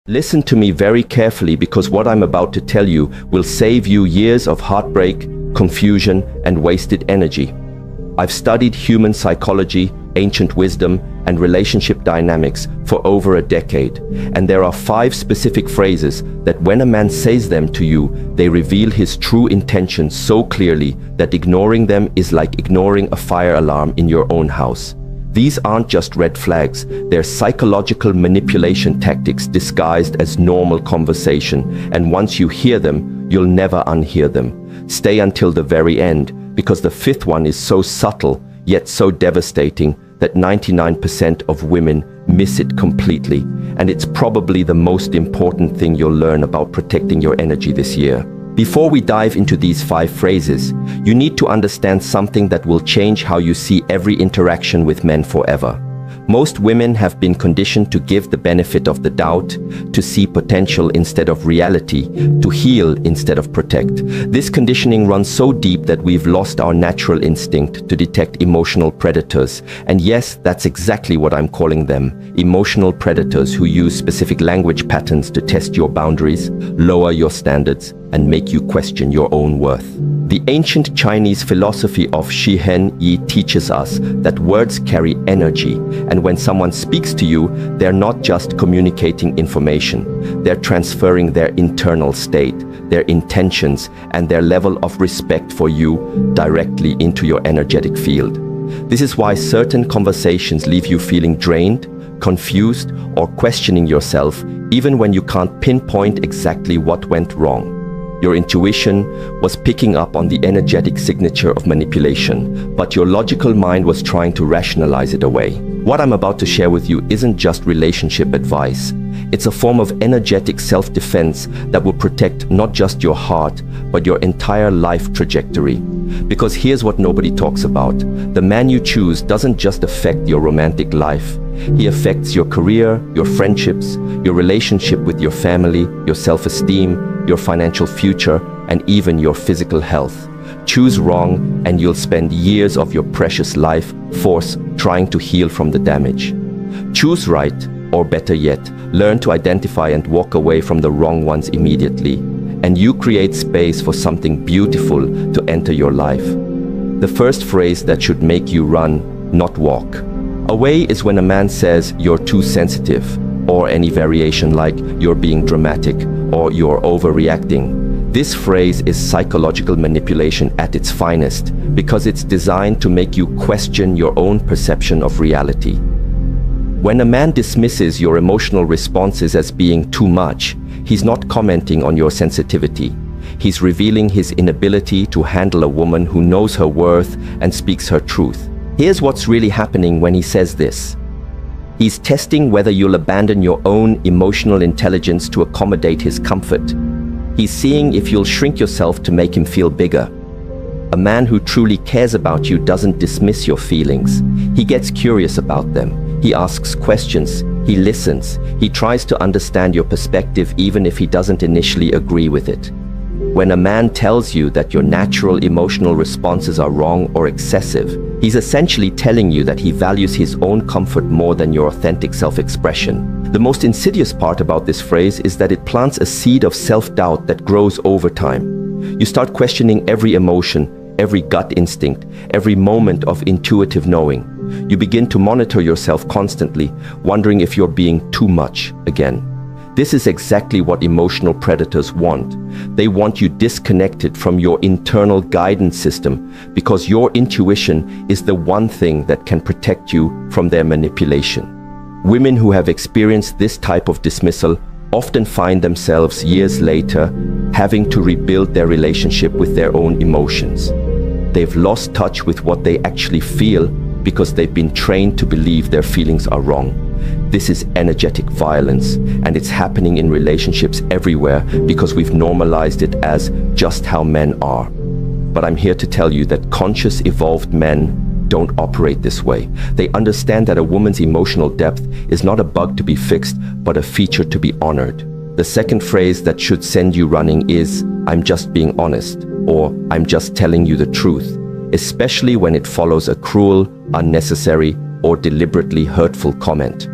Listen to me very carefully because what I'm about to tell you will save you years of heartbreak, confusion, and wasted energy. I've studied human psychology, ancient wisdom, and relationship dynamics for over a decade, and there are 5 specific phrases that when a man says them to you, they reveal his true intentions so clearly that ignoring them is like ignoring a fire alarm in your own house. These aren't just red flags, they're psychological manipulation tactics disguised as normal conversation, and once you hear them, you'll never unhear them. Stay until the very end, because the 5th one is so subtle, yet so devastating, that 99% of women miss it completely, and it's probably the most important thing you'll learn about protecting your energy this year. Before we dive into these 5 phrases, you need to understand something that will change how you see every interaction with men forever. Most women have been conditioned to give the benefit of the doubt, to see potential instead of reality, to heal instead of protect. This conditioning runs so deep that we've lost our natural instinct to detect emotional predators. And yes, that's exactly what I'm calling them. Emotional predators who use specific language patterns to test your boundaries, lower your standards, and make you question your own worth. The ancient Chinese philosophy of Shi Heng teaches us that words carry energy, and when someone speaks to you, they're not just communicating information, they're transferring their internal state, their intentions, and their level of respect for you directly into your energetic field. This is why certain conversations leave you feeling drained, confused, or questioning yourself, even when you can't pinpoint exactly what went wrong. Your intuition was picking up on the energetic signature of manipulation, but your logical mind was trying to rationalize it away. What I'm about to share with you isn't just relationship advice. It's a form of energetic self-defense that will protect not just your heart, but your entire life trajectory. Because here's what nobody talks about. The man you choose doesn't just affect your romantic life. He affects your career, your friendships, your relationship with your family, your self-esteem, your financial future, and even your physical health. Choose wrong, and you'll spend years of your precious life force trying to heal from the damage. Choose right, or better yet, learn to identify and walk away from the wrong ones immediately, and you create space for something beautiful to enter your life. The first phrase that should make you run, not walk. Away is when a man says you're too sensitive, or any variation like you're being dramatic or you're overreacting. This phrase is psychological manipulation at its finest because it's designed to make you question your own perception of reality. When a man dismisses your emotional responses as being too much, he's not commenting on your sensitivity. He's revealing his inability to handle a woman who knows her worth and speaks her truth. Here's what's really happening when he says this. He's testing whether you'll abandon your own emotional intelligence to accommodate his comfort. He's seeing if you'll shrink yourself to make him feel bigger. A man who truly cares about you doesn't dismiss your feelings. He gets curious about them. He asks questions. He listens. He tries to understand your perspective even if he doesn't initially agree with it. When a man tells you that your natural emotional responses are wrong or excessive, he's essentially telling you that he values his own comfort more than your authentic self-expression. The most insidious part about this phrase is that it plants a seed of self-doubt that grows over time. You start questioning every emotion, every gut instinct, every moment of intuitive knowing. You begin to monitor yourself constantly, wondering if you're being too much again. This is exactly what emotional predators want. They want you disconnected from your internal guidance system because your intuition is the one thing that can protect you from their manipulation. Women who have experienced this type of dismissal often find themselves years later having to rebuild their relationship with their own emotions. They've lost touch with what they actually feel because they've been trained to believe their feelings are wrong. This is energetic violence, and it's happening in relationships everywhere because we've normalized it as just how men are. But I'm here to tell you that conscious, evolved men don't operate this way. They understand that a woman's emotional depth is not a bug to be fixed, but a feature to be honored. The second phrase that should send you running is, "I'm just being honest," or "I'm just telling you the truth," especially when it follows a cruel, unnecessary, or deliberately hurtful comment.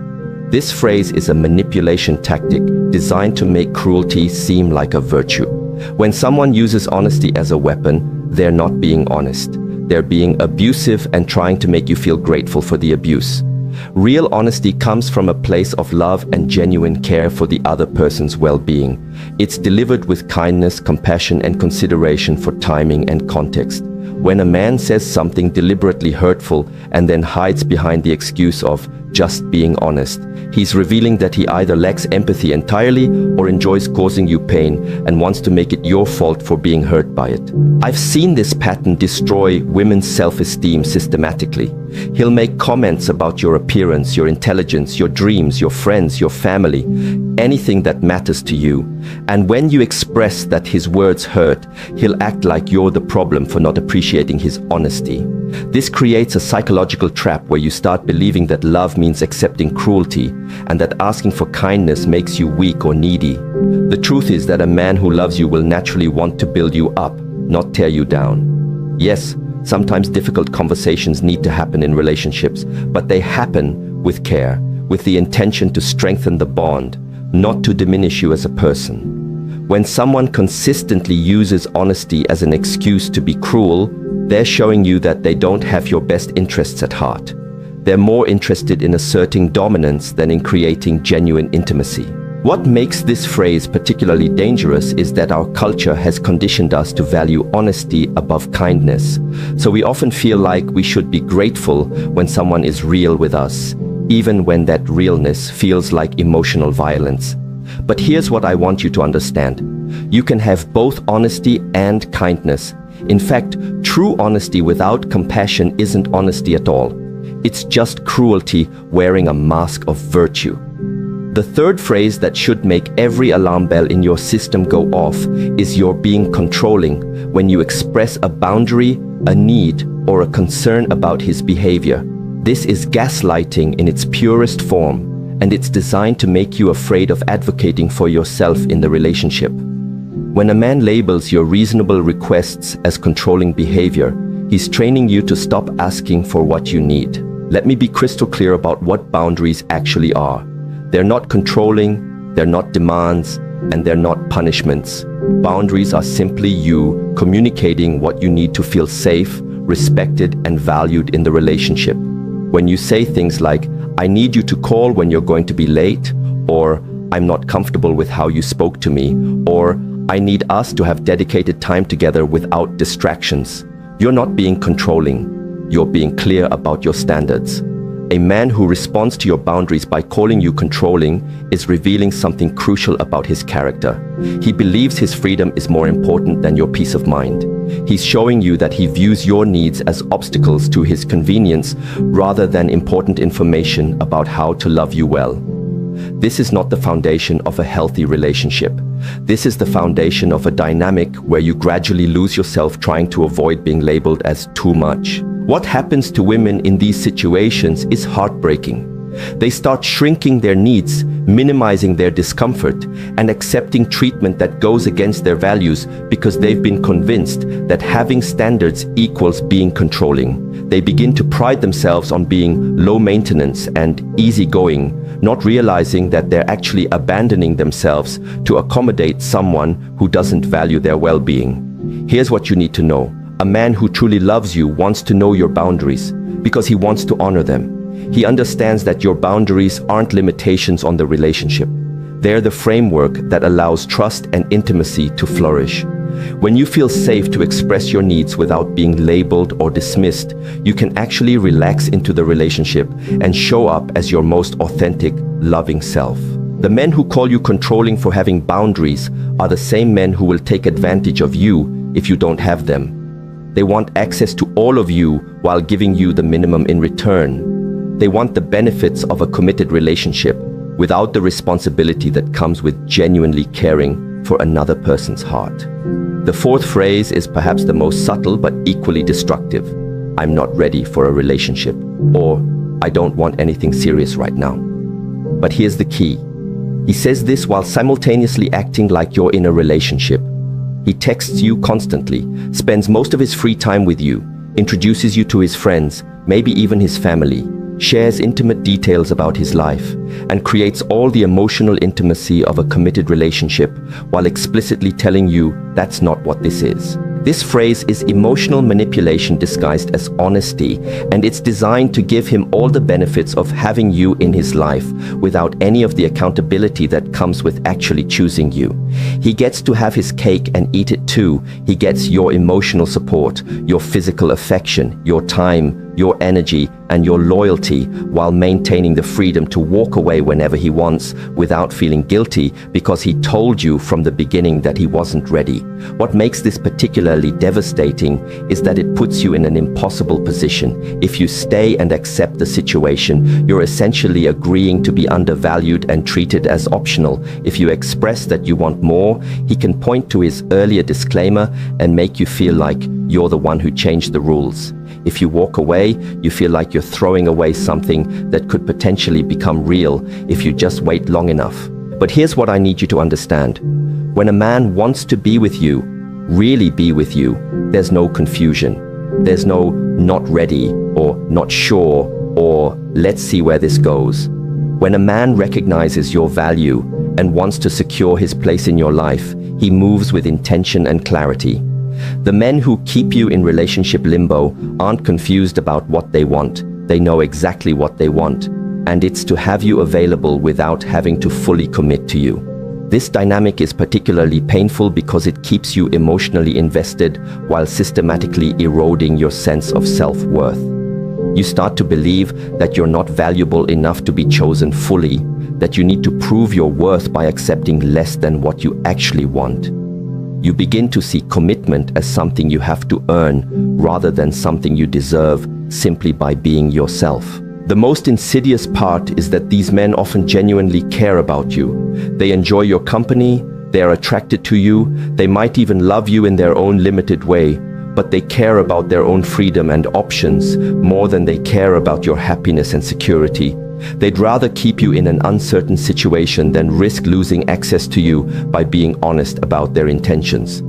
This phrase is a manipulation tactic designed to make cruelty seem like a virtue. When someone uses honesty as a weapon, they're not being honest. They're being abusive and trying to make you feel grateful for the abuse. Real honesty comes from a place of love and genuine care for the other person's well-being. It's delivered with kindness, compassion, and consideration for timing and context. When a man says something deliberately hurtful and then hides behind the excuse of just being honest, he's revealing that he either lacks empathy entirely or enjoys causing you pain and wants to make it your fault for being hurt by it. I've seen this pattern destroy women's self-esteem systematically. He'll make comments about your appearance, your intelligence, your dreams, your friends, your family, anything that matters to you. And when you express that his words hurt, he'll act like you're the problem for not appreciating his honesty. This creates a psychological trap where you start believing that love means accepting cruelty and that asking for kindness makes you weak or needy. The truth is that a man who loves you will naturally want to build you up, not tear you down. Yes, sometimes difficult conversations need to happen in relationships, but they happen with care, with the intention to strengthen the bond, not to diminish you as a person. When someone consistently uses honesty as an excuse to be cruel, they're showing you that they don't have your best interests at heart. They're more interested in asserting dominance than in creating genuine intimacy. What makes this phrase particularly dangerous is that our culture has conditioned us to value honesty above kindness. So we often feel like we should be grateful when someone is real with us, even when that realness feels like emotional violence. But here's what I want you to understand. You can have both honesty and kindness. In fact, true honesty without compassion isn't honesty at all. It's just cruelty wearing a mask of virtue. The third phrase that should make every alarm bell in your system go off is you're being controlling when you express a boundary, a need, or a concern about his behavior. This is gaslighting in its purest form, and it's designed to make you afraid of advocating for yourself in the relationship. When a man labels your reasonable requests as controlling behavior, he's training you to stop asking for what you need. Let me be crystal clear about what boundaries actually are. They're not controlling, they're not demands, and they're not punishments. Boundaries are simply you communicating what you need to feel safe, respected, and valued in the relationship. When you say things like, "I need you to call when you're going to be late," or "I'm not comfortable with how you spoke to me," or "I need us to have dedicated time together without distractions," you're not being controlling. You're being clear about your standards. A man who responds to your boundaries by calling you controlling is revealing something crucial about his character. He believes his freedom is more important than your peace of mind. He's showing you that he views your needs as obstacles to his convenience rather than important information about how to love you well. This is not the foundation of a healthy relationship. This is the foundation of a dynamic where you gradually lose yourself trying to avoid being labeled as too much. What happens to women in these situations is heartbreaking. They start shrinking their needs, minimizing their discomfort, and accepting treatment that goes against their values because they've been convinced that having standards equals being controlling. They begin to pride themselves on being low maintenance and easygoing, not realizing that they're actually abandoning themselves to accommodate someone who doesn't value their well-being. Here's what you need to know. A man who truly loves you wants to know your boundaries because he wants to honor them. He understands that your boundaries aren't limitations on the relationship. They're the framework that allows trust and intimacy to flourish. When you feel safe to express your needs without being labeled or dismissed, you can actually relax into the relationship and show up as your most authentic, loving self. The men who call you controlling for having boundaries are the same men who will take advantage of you if you don't have them. They want access to all of you while giving you the minimum in return. They want the benefits of a committed relationship without the responsibility that comes with genuinely caring for another person's heart. The fourth phrase is perhaps the most subtle but equally destructive. "I'm not ready for a relationship," or "I don't want anything serious right now." But here's the key. He says this while simultaneously acting like you're in a relationship. He texts you constantly, spends most of his free time with you, introduces you to his friends, maybe even his family. shares intimate details about his life, and creates all the emotional intimacy of a committed relationship while explicitly telling you that's not what this is. This phrase is emotional manipulation disguised as honesty, and it's designed to give him all the benefits of having you in his life without any of the accountability that comes with actually choosing you. He gets to have his cake and eat it too. He gets your emotional support, your physical affection, your time, your energy, and your loyalty, while maintaining the freedom to walk away whenever he wants without feeling guilty because he told you from the beginning that he wasn't ready. What makes this particularly devastating is that it puts you in an impossible position. If you stay and accept the situation, you're essentially agreeing to be undervalued and treated as optional. If you express that you want more, he can point to his earlier disclaimer and make you feel like you're the one who changed the rules. If you walk away, you feel like you're throwing away something that could potentially become real if you just wait long enough. But here's what I need you to understand. When a man wants to be with you, really be with you, there's no confusion. There's no not ready or not sure or let's see where this goes. When a man recognizes your value and wants to secure his place in your life, he moves with intention and clarity. The men who keep you in relationship limbo aren't confused about what they want. They know exactly what they want, and it's to have you available without having to fully commit to you. This dynamic is particularly painful because it keeps you emotionally invested while systematically eroding your sense of self-worth. You start to believe that you're not valuable enough to be chosen fully, that you need to prove your worth by accepting less than what you actually want. You begin to see commitment as something you have to earn rather than something you deserve simply by being yourself. The most insidious part is that these men often genuinely care about you. They enjoy your company, they are attracted to you, they might even love you in their own limited way, but they care about their own freedom and options more than they care about your happiness and security. They'd rather keep you in an uncertain situation than risk losing access to you by being honest about their intentions.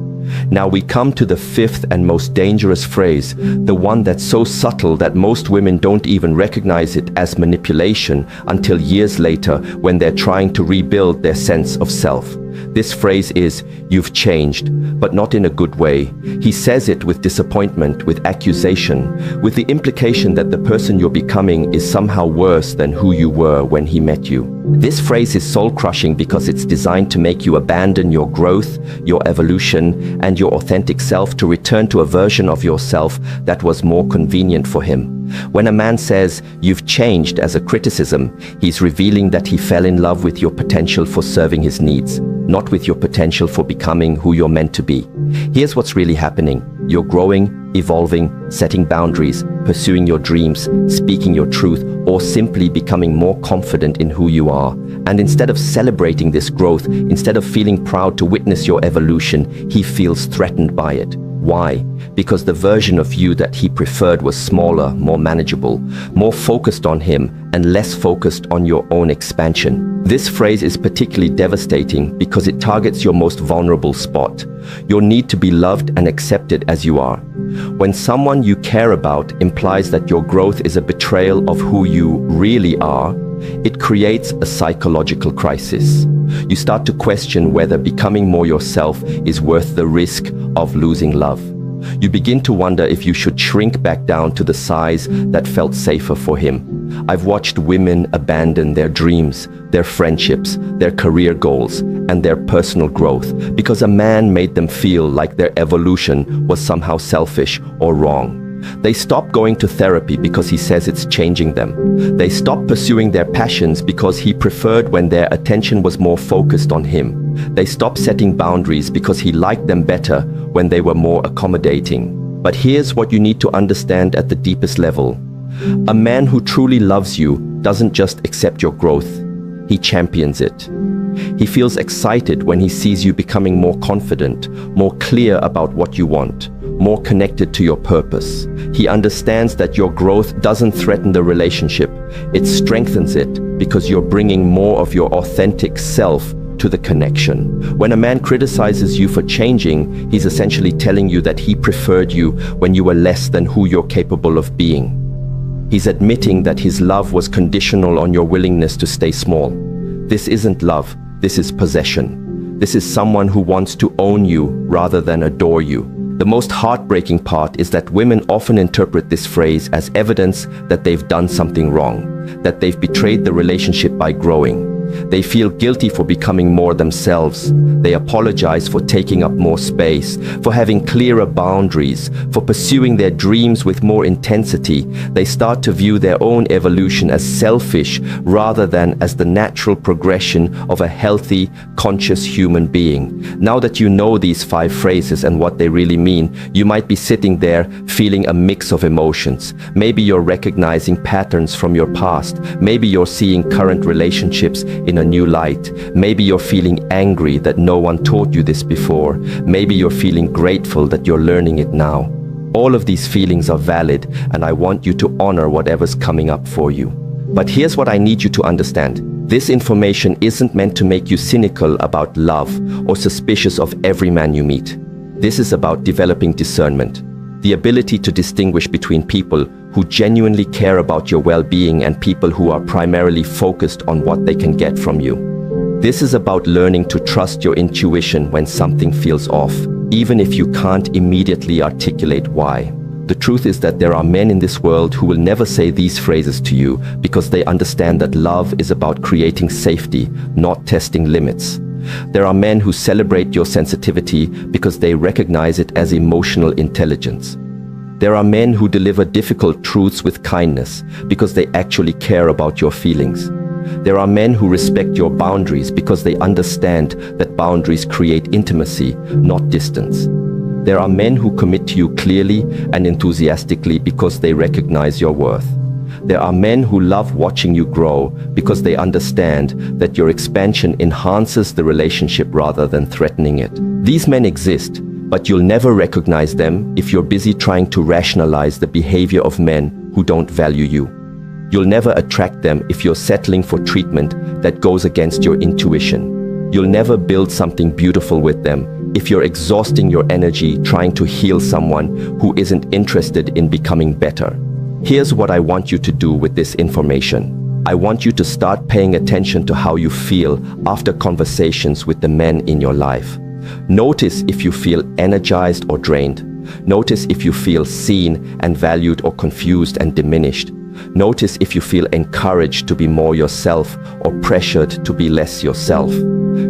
Now we come to the fifth and most dangerous phrase, the one that's so subtle that most women don't even recognize it as manipulation until years later when they're trying to rebuild their sense of self. This phrase is, "You've changed," but not in a good way. He says it with disappointment, with accusation, with the implication that the person you're becoming is somehow worse than who you were when he met you. This phrase is soul-crushing because it's designed to make you abandon your growth, your evolution, and your authentic self to return to a version of yourself that was more convenient for him. When a man says, "You've changed," as a criticism, he's revealing that he fell in love with your potential for serving his needs, not with your potential for becoming who you're meant to be. Here's what's really happening. You're growing, evolving, setting boundaries, pursuing your dreams, speaking your truth, or simply becoming more confident in who you are. And instead of celebrating this growth, instead of feeling proud to witness your evolution, he feels threatened by it. Why? Because the version of you that he preferred was smaller, more manageable, more focused on him, and less focused on your own expansion. This phrase is particularly devastating because it targets your most vulnerable spot, your need to be loved and accepted as you are. When someone you care about implies that your growth is a betrayal of who you really are, it creates a psychological crisis. You start to question whether becoming more yourself is worth the risk of losing love. You begin to wonder if you should shrink back down to the size that felt safer for him. I've watched women abandon their dreams, their friendships, their career goals, and their personal growth because a man made them feel like their evolution was somehow selfish or wrong. They stop going to therapy because he says it's changing them. They stop pursuing their passions because he preferred when their attention was more focused on him. They stop setting boundaries because he liked them better when they were more accommodating. But here's what you need to understand at the deepest level. A man who truly loves you doesn't just accept your growth, he champions it. He feels excited when he sees you becoming more confident, more clear about what you want, more connected to your purpose. He understands that your growth doesn't threaten the relationship, it strengthens it because you're bringing more of your authentic self to the connection. When a man criticizes you for changing, he's essentially telling you that he preferred you when you were less than who you're capable of being. He's admitting that his love was conditional on your willingness to stay small. This isn't love, this is possession. This is someone who wants to own you rather than adore you. The most heartbreaking part is that women often interpret this phrase as evidence that they've done something wrong, that they've betrayed the relationship by growing. They feel guilty for becoming more themselves. They apologize for taking up more space, for having clearer boundaries, for pursuing their dreams with more intensity. They start to view their own evolution as selfish rather than as the natural progression of a healthy, conscious human being. Now that you know these 5 phrases and what they really mean, you might be sitting there feeling a mix of emotions. Maybe you're recognizing patterns from your past. Maybe you're seeing current relationships in a new light. Maybe you're feeling angry that no one taught you this before. Maybe you're feeling grateful that you're learning it now. All of these feelings are valid, and I want you to honor whatever's coming up for you. But here's what I need you to understand. This information isn't meant to make you cynical about love or suspicious of every man you meet. This is about developing discernment, the ability to distinguish between people who genuinely care about your well-being and people who are primarily focused on what they can get from you. This is about learning to trust your intuition when something feels off, even if you can't immediately articulate why. The truth is that there are men in this world who will never say these phrases to you because they understand that love is about creating safety, not testing limits. There are men who celebrate your sensitivity because they recognize it as emotional intelligence. There are men who deliver difficult truths with kindness because they actually care about your feelings. There are men who respect your boundaries because they understand that boundaries create intimacy, not distance. There are men who commit to you clearly and enthusiastically because they recognize your worth. There are men who love watching you grow because they understand that your expansion enhances the relationship rather than threatening it. These men exist, but you'll never recognize them if you're busy trying to rationalize the behavior of men who don't value you. You'll never attract them if you're settling for treatment that goes against your intuition. You'll never build something beautiful with them if you're exhausting your energy trying to heal someone who isn't interested in becoming better. Here's what I want you to do with this information. I want you to start paying attention to how you feel after conversations with the men in your life. Notice if you feel energized or drained. Notice if you feel seen and valued or confused and diminished. Notice if you feel encouraged to be more yourself or pressured to be less yourself.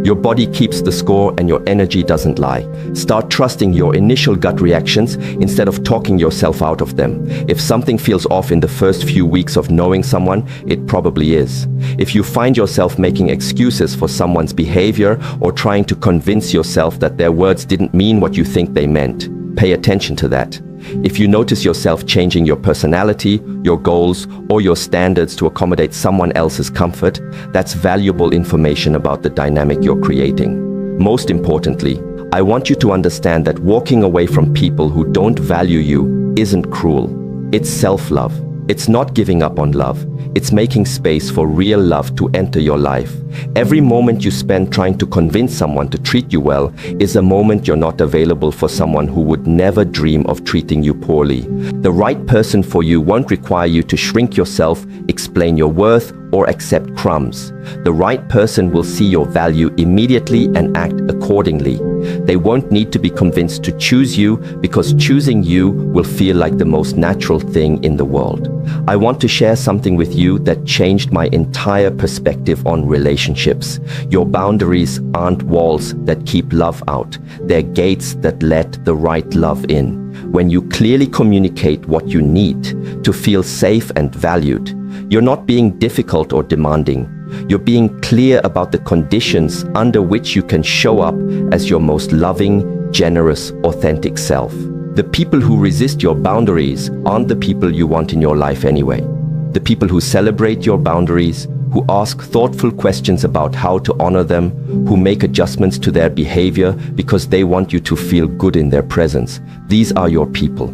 Your body keeps the score and your energy doesn't lie. Start trusting your initial gut reactions instead of talking yourself out of them. If something feels off in the first few weeks of knowing someone, it probably is. If you find yourself making excuses for someone's behavior or trying to convince yourself that their words didn't mean what you think they meant, pay attention to that. If you notice yourself changing your personality, your goals, or your standards to accommodate someone else's comfort, that's valuable information about the dynamic you're creating. Most importantly, I want you to understand that walking away from people who don't value you isn't cruel. It's self-love. It's not giving up on love. It's making space for real love to enter your life. Every moment you spend trying to convince someone to treat you well is a moment you're not available for someone who would never dream of treating you poorly. The right person for you won't require you to shrink yourself, explain your worth, or accept crumbs. The right person will see your value immediately and act accordingly. They won't need to be convinced to choose you because choosing you will feel like the most natural thing in the world. I want to share something with you that changed my entire perspective on relationships. Your boundaries aren't walls that keep love out. They're gates that let the right love in. When you clearly communicate what you need to feel safe and valued, you're not being difficult or demanding. You're being clear about the conditions under which you can show up as your most loving, generous, authentic self. The people who resist your boundaries aren't the people you want in your life anyway. The people who celebrate your boundaries, who ask thoughtful questions about how to honor them, who make adjustments to their behavior because they want you to feel good in their presence. These are your people.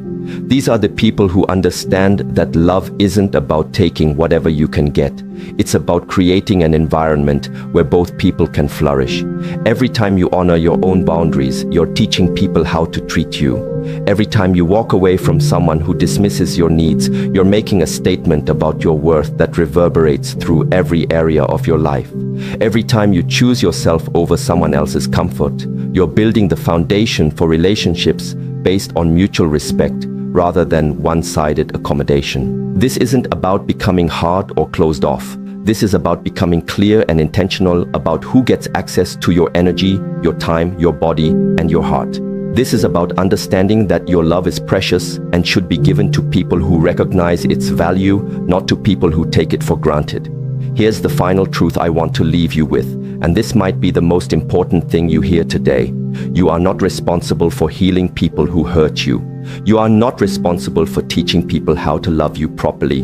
These are the people who understand that love isn't about taking whatever you can get. It's about creating an environment where both people can flourish. Every time you honor your own boundaries, you're teaching people how to treat you. Every time you walk away from someone who dismisses your needs, you're making a statement about your worth that reverberates through every area of your life. Every time you choose yourself over someone else's comfort, you're building the foundation for relationships based on mutual respect rather than one-sided accommodation. This isn't about becoming hard or closed off. This is about becoming clear and intentional about who gets access to your energy, your time, your body, and your heart. This is about understanding that your love is precious and should be given to people who recognize its value, not to people who take it for granted. Here's the final truth I want to leave you with, and this might be the most important thing you hear today. You are not responsible for healing people who hurt you. You are not responsible for teaching people how to love you properly.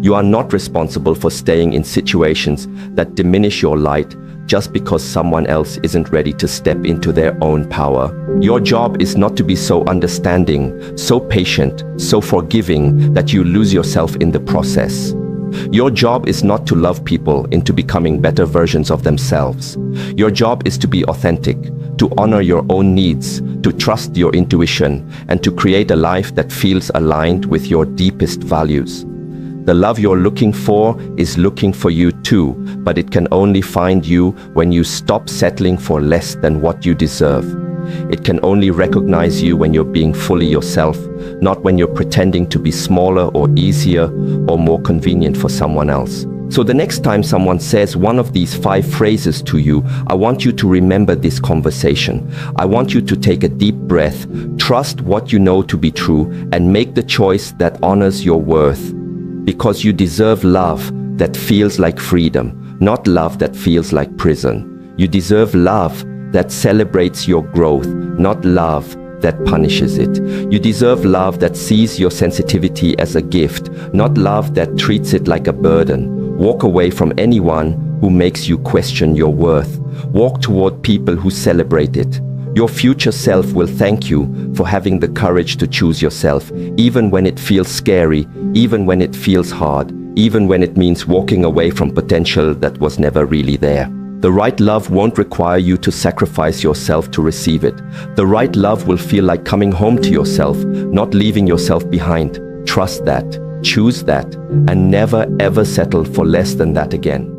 You are not responsible for staying in situations that diminish your light just because someone else isn't ready to step into their own power. Your job is not to be so understanding, so patient, so forgiving that you lose yourself in the process. Your job is not to love people into becoming better versions of themselves. Your job is to be authentic, to honor your own needs, to trust your intuition, and to create a life that feels aligned with your deepest values. The love you're looking for is looking for you too, but it can only find you when you stop settling for less than what you deserve. It can only recognize you when you're being fully yourself, not when you're pretending to be smaller or easier or more convenient for someone else. So the next time someone says one of these 5 phrases to you, I want you to remember this conversation. I want you to take a deep breath, trust what you know to be true, and make the choice that honors your worth. Because you deserve love that feels like freedom, not love that feels like prison. You deserve love that celebrates your growth, not love that punishes it. You deserve love that sees your sensitivity as a gift, not love that treats it like a burden. Walk away from anyone who makes you question your worth. Walk toward people who celebrate it. Your future self will thank you for having the courage to choose yourself, even when it feels scary, even when it feels hard, even when it means walking away from potential that was never really there. The right love won't require you to sacrifice yourself to receive it. The right love will feel like coming home to yourself, not leaving yourself behind. Trust that, choose that, and never ever settle for less than that again.